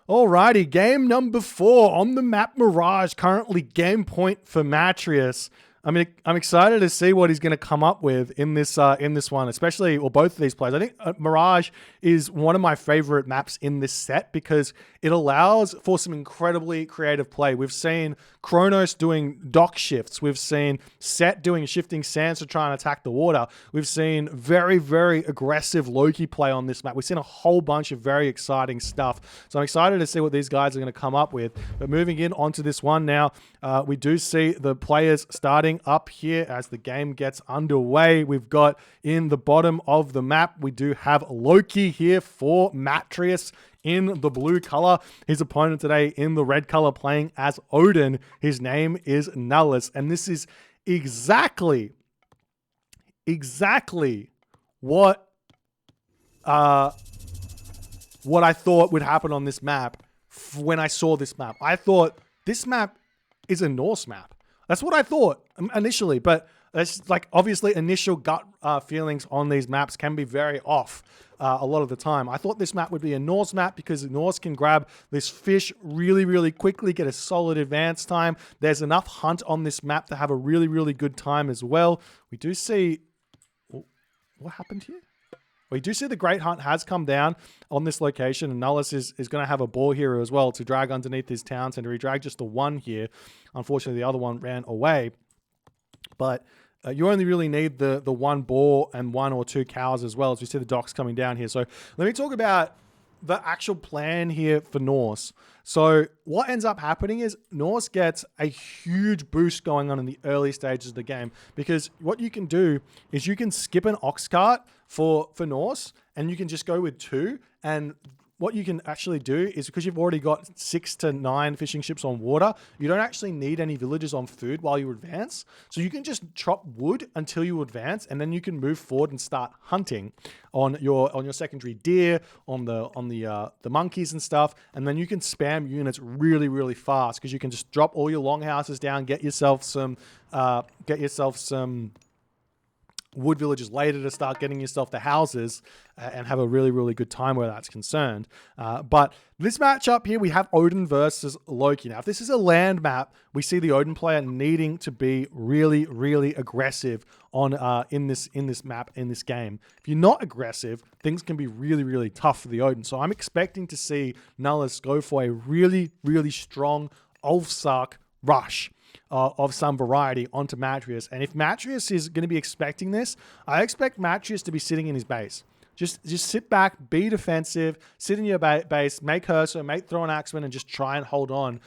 Alrighty, game number 4 on the map Mirage. Currently game point for Matreiuss. I mean, I'm excited to see what he's going to come up with in this one, especially, well, both of these players. I think Mirage is one of my favorite maps in this set because it allows for some incredibly creative play. We've seen Kronos doing dock shifts. We've seen Set doing shifting sands to try and attack the water. We've seen very, very aggressive Loki play on this map. We've seen a whole bunch of very exciting stuff. So I'm excited to see what these guys are going to come up with. But moving in onto this one now, we do see the players starting up here as the game gets underway. We've got in the bottom of the map, we do have Loki here for Matreiuss in the blue color. His opponent today in the red color playing as Odin. His name is Nullus. And this is exactly what I thought would happen on this map when I saw this map. I thought this map is a Norse map. That's what I thought initially, but it's like obviously initial gut feelings on these maps can be very off a lot of the time. I thought this map would be a Norse map because Norse can grab this fish really, really quickly, get a solid advance time. There's enough hunt on this map to have a really, really good time as well. We do see... What happened here? We do see the Great Hunt has come down on this location, and Nullus is going to have a boar here as well to drag underneath his town center. He dragged just the one here. Unfortunately, the other one ran away. But you only really need the one boar and 1 or 2 cows as well, as we see the docks coming down here. So let me talk about the actual plan here for Norse. So what ends up happening is Norse gets a huge boost going on in the early stages of the game, because what you can do is you can skip an ox cart for Norse, and you can just go with 2. And what you can actually do is, because you've already got 6 to 9 fishing ships on water, you don't actually need any villagers on food while you advance. So you can just chop wood until you advance, and then you can move forward and start hunting on your secondary deer, on the monkeys and stuff, and then you can spam units really, really fast because you can just drop all your longhouses down, get yourself some wood villages later to start getting yourself the houses and have a really, really good time where that's concerned. But this matchup here, we have Odin versus Loki. Now, if this is a land map, we see the Odin player needing to be really, really aggressive on in this map, in this game. If you're not aggressive, things can be really, really tough for the Odin. So I'm expecting to see Nullus go for a really, really strong Ulfsark rush of some variety onto Matreiuss. And if Matreiuss is going to be expecting this, I expect Matreiuss to be sitting in his base. Just sit back, be defensive, sit in your base, make Herser, make Throw an Axeman, and just try and hold on.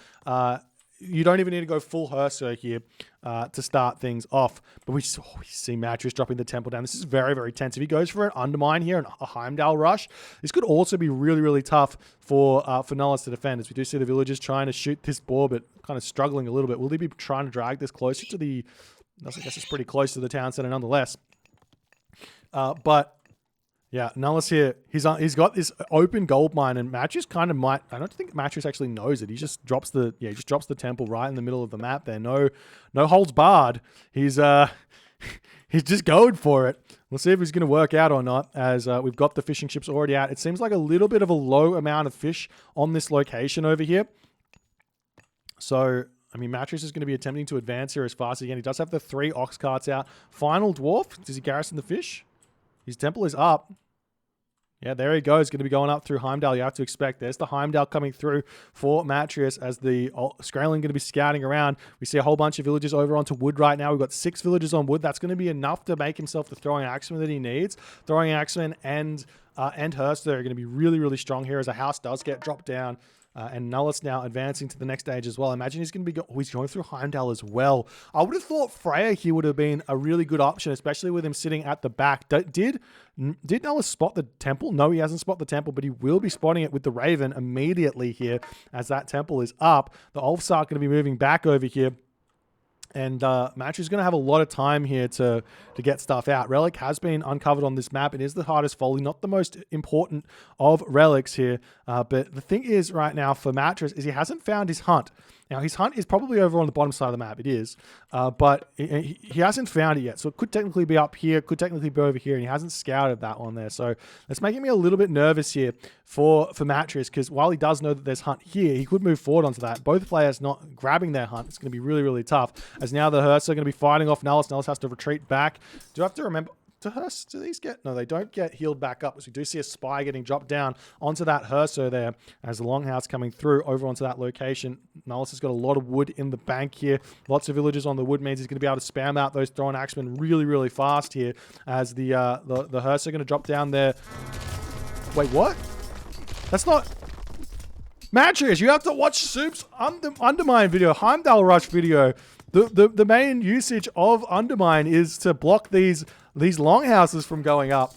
You don't even need to go full Herser here to start things off. But we see Matreiuss dropping the temple down. This is very, very tense. If he goes for an Undermine here and a Heimdall rush, this could also be really, really tough for Nullus to defend, as we do see the villagers trying to shoot this boar, but kind of struggling a little bit. Will they be trying to drag this closer to the... I guess it's pretty close to the town center nonetheless. But... yeah, Nullus here, he's got this open gold mine, and Matreiuss kind of might... I don't think Matreiuss actually knows it. He just drops the temple right in the middle of the map there. No holds barred. He's just going for it. We'll see if he's going to work out or not, as we've got the fishing ships already out. It seems like a little bit of a low amount of fish on this location over here. So... I mean, Matreiuss is going to be attempting to advance here as fast as he can. He does have the 3 ox carts out. Final dwarf. Does he garrison the fish? His temple is up. Yeah, there he goes. Going to be going up through Heimdall. You have to expect. There's the Heimdall coming through for Matreiuss as the Skraeling going to be scouting around. We see a whole bunch of villagers over onto wood right now. We've got 6 villagers on wood. That's going to be enough to make himself the Throwing Axeman that he needs. Throwing Axeman and Hurst are going to be really, really strong here as a house does get dropped down. And Nullus now advancing to the next stage as well. Imagine he's going to be he's going through Heimdall as well. I would have thought Freya here would have been a really good option, especially with him sitting at the back. Did Nullus spot the temple? No, he hasn't spotted the temple, but he will be spotting it with the Raven immediately here as that temple is up. The Ulfsark going to be moving back over here. And Matreiuss is going to have a lot of time here to get stuff out. Relic has been uncovered on this map. It is the hardest folly, not the most important of relics here. But the thing is right now for Matreiuss is he hasn't found his hunt. Now, his hunt is probably over on the bottom side of the map. It is. But he hasn't found it yet. So it could technically be up here. It could technically be over here. And he hasn't scouted that one there. So that's making me a little bit nervous here for Matreiuss, because while he does know that there's hunt here, he could move forward onto that. Both players not grabbing their hunt. It's going to be really, really tough, as now the Hearse are going to be fighting off Nullus. Nullus has to retreat back. Do I have to remember... Do these get... No, they don't get healed back up. So we do see a spy getting dropped down onto that Herso there as the Longhouse coming through over onto that location. Nullus has got a lot of wood in the bank here. Lots of villagers on the wood means he's going to be able to spam out those throwing axemen really, really fast here as the Herso are going to drop down there. Wait, what? That's not... Matreiuss, you have to watch Soup's Undermine video, Heimdall Rush video. The main usage of Undermine is to block these longhouses from going up.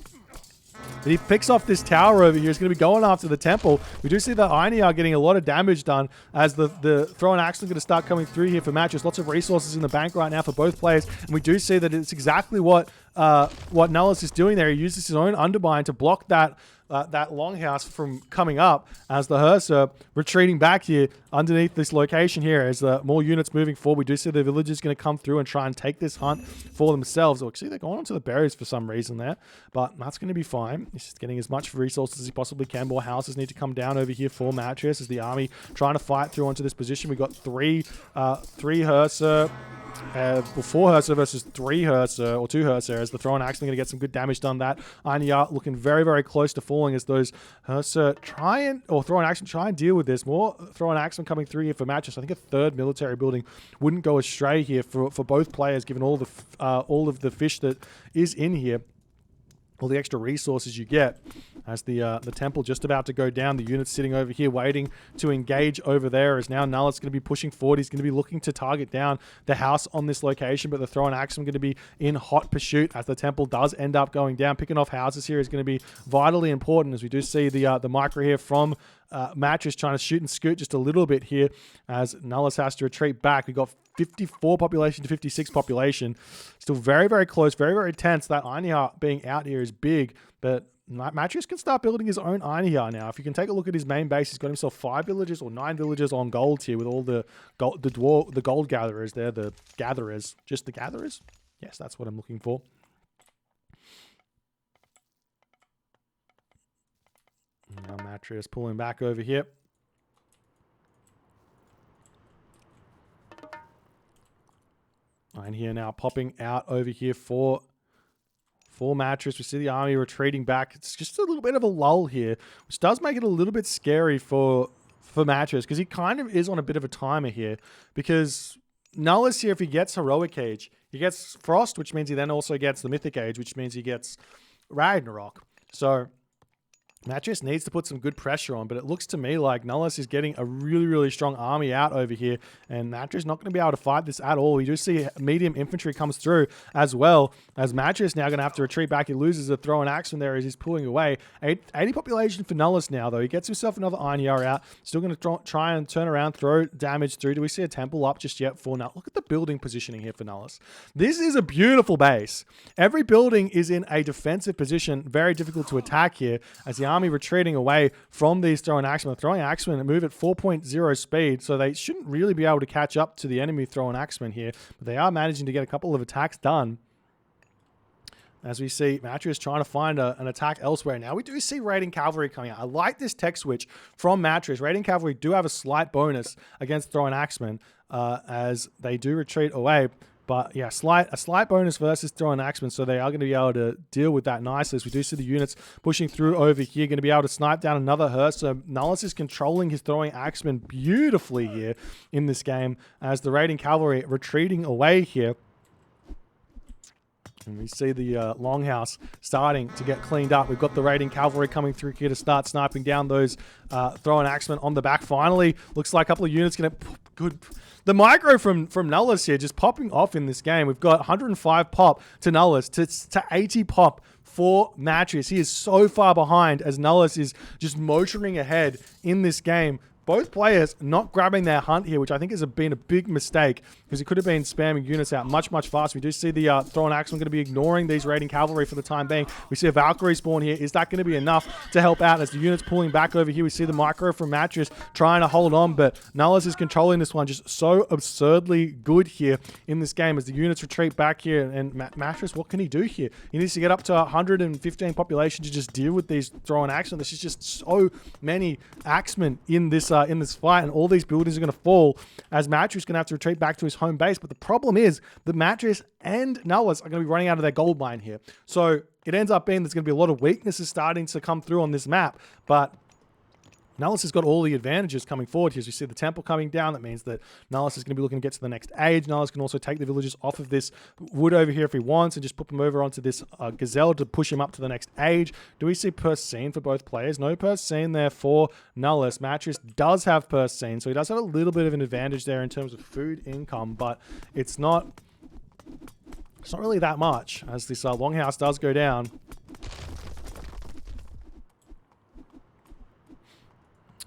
But he picks off this tower over here. He's going to be going after the temple. We do see the Einhjar getting a lot of damage done as the throw and axe is going to start coming through here for Matreiuss. Lots of resources in the bank right now for both players. And we do see that it's exactly what Nullus is doing there. He uses his own Undermine to block that longhouse from coming up as the Hearse are retreating back here underneath this location here. As more units moving forward, we do see the villagers going to come through and try and take this hunt for themselves. Oh, see, they're going onto the berries for some reason there, but that's going to be fine. He's just getting as much resources as he possibly can. More houses need to come down over here for Matreiuss as the army trying to fight through onto this position. We've got three Hearse. 4 Hearse versus 3 Hearse or 2 Hearse as the throw and axe going to get some good damage done. That Einhjar looking very, very close to falling as those Hearse throw and axe try and deal with this. More throw and axe coming through here for Matreiuss. I think a third military building wouldn't go astray here for both players, given all of the fish that is in here. All the extra resources you get as the temple just about to go down. The units sitting over here waiting to engage over there, as now Nullus going to be pushing forward. He's going to be looking to target down the house on this location, but the throw and axe going to be in hot pursuit as the temple does end up going down. Picking off houses here is going to be vitally important, as we do see the micro here from Matreiuss trying to shoot and scoot just a little bit here as Nullus has to retreat back. We've got 54 population to 56 population. Still very, very close, very, very tense. That Einhjar being out here is big, but Matreiuss can start building his own Einhjar now. If you can take a look at his main base, he's got himself 5 villages or 9 villages on gold here with all the gold gatherers there, the gatherers. Just the gatherers? Yes, that's what I'm looking for. Now Matreiuss pulling back over here. And here now popping out over here for Matreiuss. We see the army retreating back. It's just a little bit of a lull here, which does make it a little bit scary for Matreiuss, because he kind of is on a bit of a timer here, because Nullus here, if he gets Heroic Age, he gets Frost, which means he then also gets the Mythic Age, which means he gets Ragnarok. So Matreiuss needs to put some good pressure on, but it looks to me like Nullus is getting a really, really strong army out over here, and Matreiuss not going to be able to fight this at all. We do see medium infantry comes through as well, as Matreiuss now going to have to retreat back. He loses a throw and axe from there as he's pulling away. 80 population for Nullus now, though. He gets himself another Einhjar out. Still going to try and turn around, throw damage through. Do we see a temple up just yet for Nullus? Look at the building positioning here for Nullus. This is a beautiful base. Every building is in a defensive position. Very difficult to attack here, as the army retreating away from these throwing axemen. Throwing axemen move at 4.0 speed, so they shouldn't really be able to catch up to the enemy throwing axemen here, but they are managing to get a couple of attacks done. As we see Matreiuss trying to find an attack elsewhere. Now we do see Raiding Cavalry coming out. I like this tech switch from Matreiuss. Raiding Cavalry do have a slight bonus against throwing axemen as they do retreat away. But yeah, a slight bonus versus throwing axemen, so they are going to be able to deal with that nicely. As we do see the units pushing through over here, going to be able to snipe down another Hearse. So Nullus is controlling his throwing axemen beautifully here in this game, as the Raiding Cavalry retreating away here. And we see the Longhouse starting to get cleaned up. We've got the Raiding Cavalry coming through here to start sniping down those throwing axemen on the back. Finally, looks like a couple of units going to... Good. The micro from Nullus here just popping off in this game. We've got 105 pop to Nullus to 80 pop for Matreiuss. He is so far behind as Nullus is just motoring ahead in this game. both players not grabbing their hunt here, which I think has been a big mistake because he could have been spamming units out much, much faster. We do see the thrown axeman going to be ignoring these raiding cavalry for the time being. We see a Valkyrie spawn here. Is that going to be enough to help out as the unit's pulling back over here? We see the micro from Matreiuss trying to hold on, but Nullus is controlling this one just so absurdly good here in this game as the units retreat back here. And Matreiuss, what can he do here? He needs to get up to 115 population to just deal with these thrown axemen. This is just so many axemen in this fight, and all these buildings are going to fall as Matreiuss is going to have to retreat back to his home base. But the problem is that Matreiuss and Nullus are going to be running out of their gold mine here. So it ends up being there's going to be a lot of weaknesses starting to come through on this map, but Nullus has got all the advantages coming forward here. As you see the temple coming down, that means that Nullus is going to be looking to get to the next age. Nullus can also take the villagers off of this wood over here if he wants and just put them over onto this gazelle to push him up to the next age. Do we see Purse Scene for both players? No Purse Scene there for Nullus. Matreiuss does have Purse Scene, so he does have a little bit of an advantage there in terms of food income, but it's not really that much as this longhouse does go down.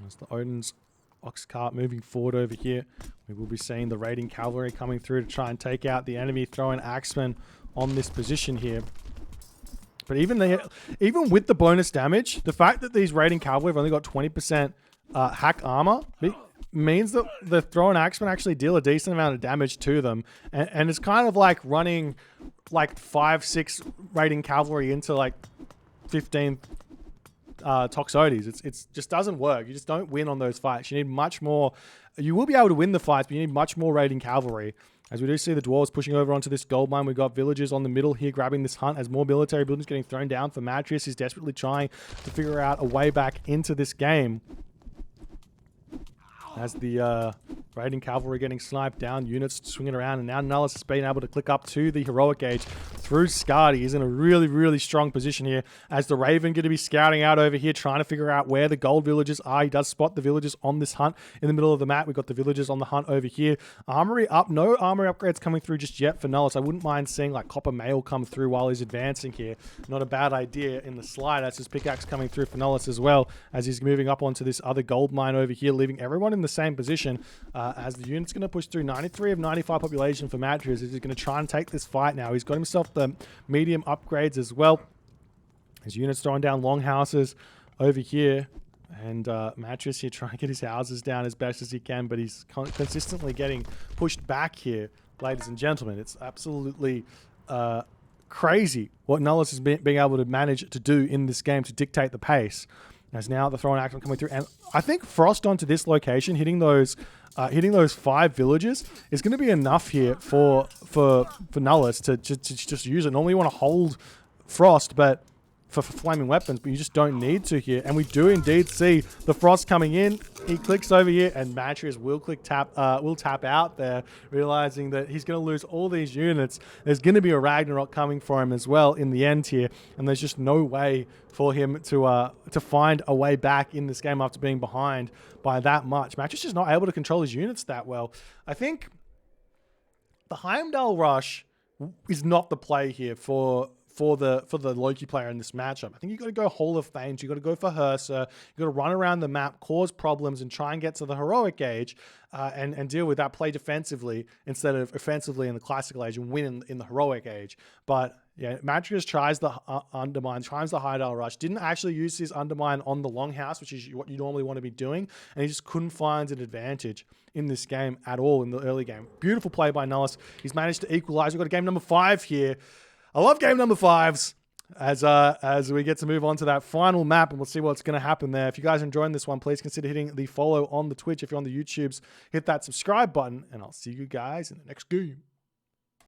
As the Odin's ox cart moving forward over here, we will be seeing the raiding cavalry coming through to try and take out the enemy, throwing axemen on this position here. But even with the bonus damage, the fact that these raiding cavalry have only got 20% hack armor means that the thrown axemen actually deal a decent amount of damage to them. And it's kind of like running like 5-6 raiding cavalry into like 15 Toxotes. It just doesn't work. You just don't win on those fights. You need much more. You will be able to win the fights, but you need much more raiding cavalry. As we do see the dwarves pushing over onto this gold mine, we've got villagers on the middle here grabbing this hunt as more military buildings getting thrown down for Matreiuss. He's desperately trying to figure out a way back into this game. As the raiding cavalry getting sniped down, units swinging around, and now Nullus has been able to click up to the heroic age through Skadi. He's in a really, really strong position here as the Raven going to be scouting out over here, trying to figure out where the gold villagers are. He does spot the villagers on this hunt in the middle of the map. We've got the villagers on the hunt over here. Armory up. No armory upgrades coming through just yet for Nullus. I wouldn't mind seeing like copper mail come through while he's advancing here. Not a bad idea in the slide. That's his pickaxe coming through for Nullus as well as he's moving up onto this other gold mine over here, leaving everyone in the same position as the unit's going to push through 93 of 95 population for Matreiuss. He's going to try and take this fight now. He's got himself the medium upgrades as well. His unit's throwing down longhouses over here, and Matreiuss here trying to get his houses down as best as he can, but he's consistently getting pushed back here, ladies and gentlemen. It's absolutely crazy what Nullus is being able to manage to do in this game to dictate the pace. As now the thrown action coming through, and I think Frost onto this location, hitting those 5 villages is going to be enough here for Nullus to just use it. Normally you want to hold Frost, but for flaming weapons, but you just don't need to here. And we do indeed see the Frost coming in. He clicks over here, and Matreiuss will tap out there, realizing that he's going to lose all these units. There's going to be a Ragnarok coming for him as well in the end here, and there's just no way for him to find a way back in this game after being behind by that much. Matreiuss is just not able to control his units that well. I think the Heimdall rush is not the play here for the Loki player in this matchup. I think you got to go Hall of Thames, you got to go for Hersa, you got to run around the map, cause problems, and try and get to the heroic age and deal with that, play defensively instead of offensively in the classical age and win in the heroic age. But yeah, Matreiuss tries the undermine, tries the Heimdall rush, didn't actually use his undermine on the longhouse, which is what you normally want to be doing, and he just couldn't find an advantage in this game at all in the early game. Beautiful play by Nullus. He's managed to equalize. We've got a game number 5 here. I love game number 5s as we get to move on to that final map, and we'll see what's going to happen there. If you guys are enjoying this one, please consider hitting the follow on the Twitch. If you're on the YouTubes, hit that subscribe button, and I'll see you guys in the next game.